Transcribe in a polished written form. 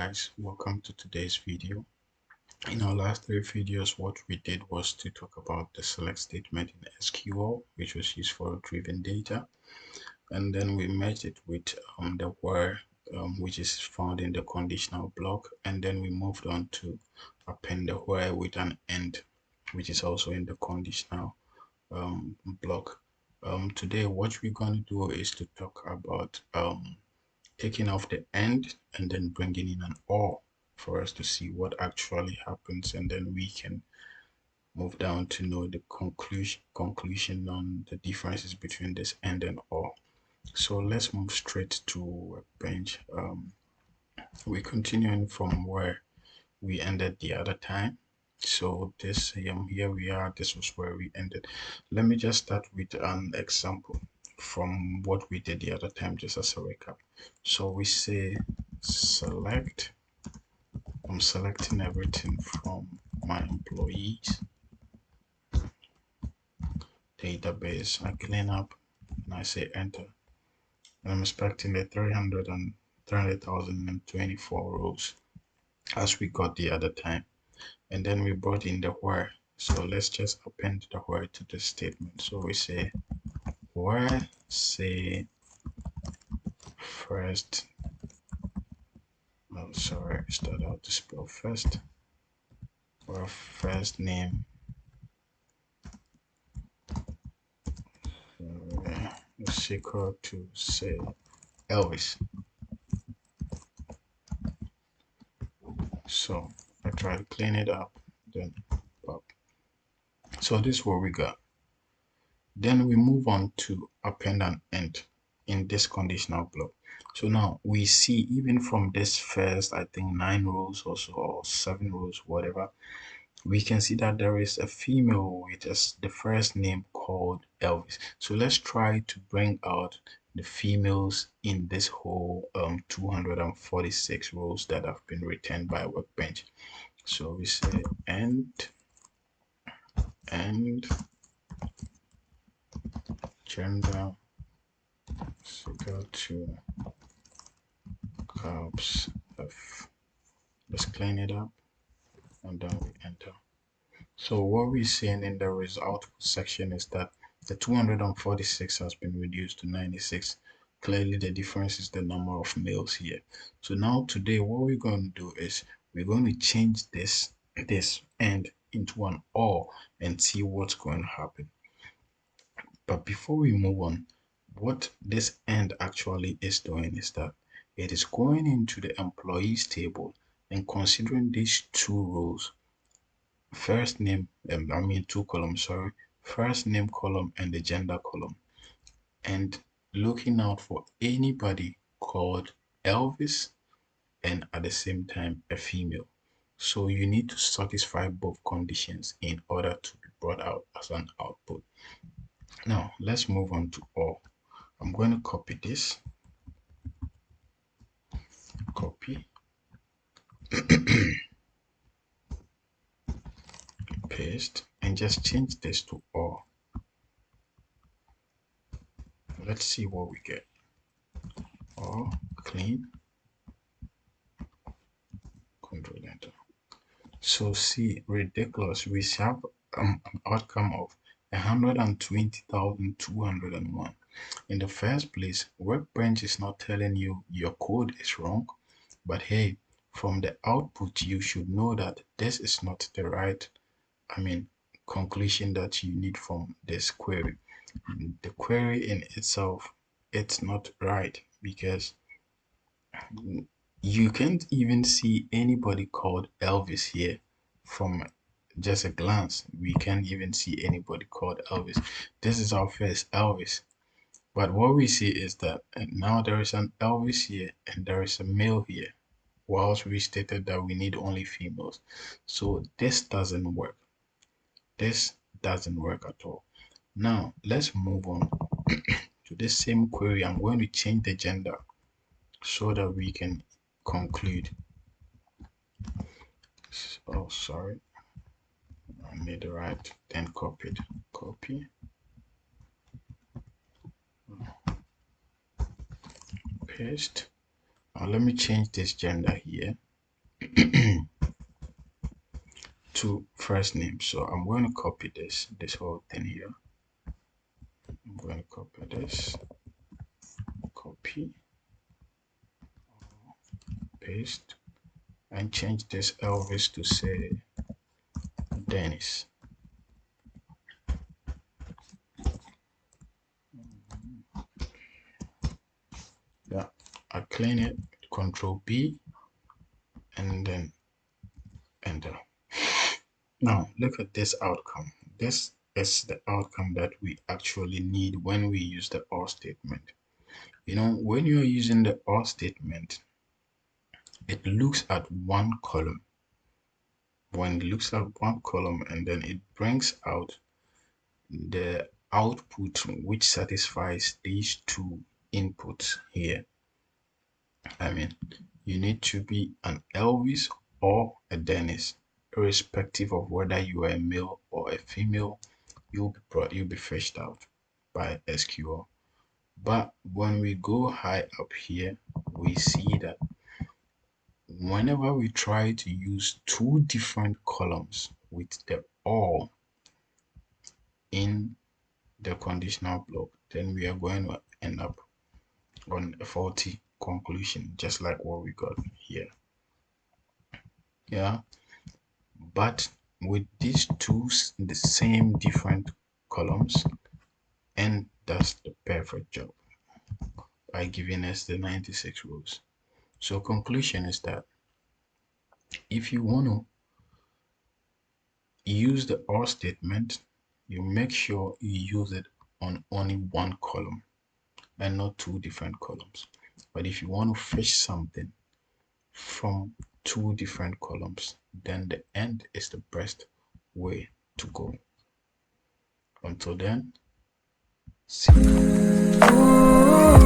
guys, welcome to today's video. In our last three videos, what we did was to talk about the select statement in SQL, which was used for retrieving data, and then we merged it with the where, which is found in the conditional block, and then we moved on to append the where with an end, which is also in the conditional block. Today, what we're going to do is to talk about taking off the end and then bringing in an or for us to see what actually happens, and then we can move down to know the conclusion on the differences between this and and or. So let's move straight to Workbench. We're continuing from where we ended the other time. So this here we are. This was where we ended. Let me just start with an example from what we did the other time, just as a recap. So we say select. I'm selecting everything from my employees database. I clean up and I say enter. And I'm expecting the 300,024 rows as we got the other time. And then we brought in the where. So let's just append the where to the statement. So we say where say first. Oh, sorry, start out to spell first. Or first name is equal to say Elvis. So I try to clean it up, then pop. So this is what we got. Then we move on to append and end in this conditional block. So now we see even from this first, I think 9 rows or so, or 7 rows, whatever, we can see that there is a female with the first name called Elvis. So let's try to bring out the females in this whole 246 rows that have been returned by Workbench. So we say end gender is equal to caps F. Let's clean it up and then we enter. So what we're seeing in the result section is that the 246 has been reduced to 96. Clearly the difference is the number of males here. So now today what we're going to do is we're going to change this end into an or and see what's going to happen. But before we move on, what this end actually is doing is that it is going into the employees table and considering these two rows, first name, two columns, sorry, first name column and the gender column, and looking out for anybody called Elvis and at the same time a female. So you need to satisfy both conditions in order to be brought out as an output. Now let's move on to all. I'm going to copy this, copy, paste, and just change this to all. Let's see what we get. All clean, control enter. So see, ridiculous, we have an outcome of 120,201. In the first place, Workbench is not telling you your code is wrong, but hey, from the output you should know that this is not the right conclusion that you need from this query. The query in itself, it's not right because you can't even see anybody called Elvis here. From just a glance, we can't even see anybody called Elvis. This is our first Elvis, but what we see is that now there is an Elvis here and there is a male here, whilst we stated that we need only females. So this doesn't work. This doesn't work at all. Now let's move on to this same query. I'm going to change the gender so that we can conclude. Oh, sorry, I made the right, then copied, copy, paste. Now let me change this gender here. to first name. So I'm going to copy this whole thing here. I'm going to copy this, copy, paste, and change this Elvis to say Dennis. Yeah, I clean it, Control B, and then enter. Now look at this outcome. This is the outcome that we actually need when we use the OR statement. You know, when you're using the OR statement, it looks at one column. When it looks at one column, and then it brings out the output which satisfies these two inputs here. I mean, you need to be an Elvis or a Dennis, irrespective of whether you are a male or a female. You'll be fetched out by SQL. But when we go high up here, we see that whenever we try to use two different columns with the or in the conditional block, then we are going to end up on a faulty conclusion, just like what we got here. Yeah, but with these two the same different columns, and does the perfect job by giving us the 96 rows. So conclusion is that if you want to use the OR statement, you make sure you use it on only one column and not two different columns. But if you want to fetch something from two different columns, then the end is the best way to go. Until then, see you.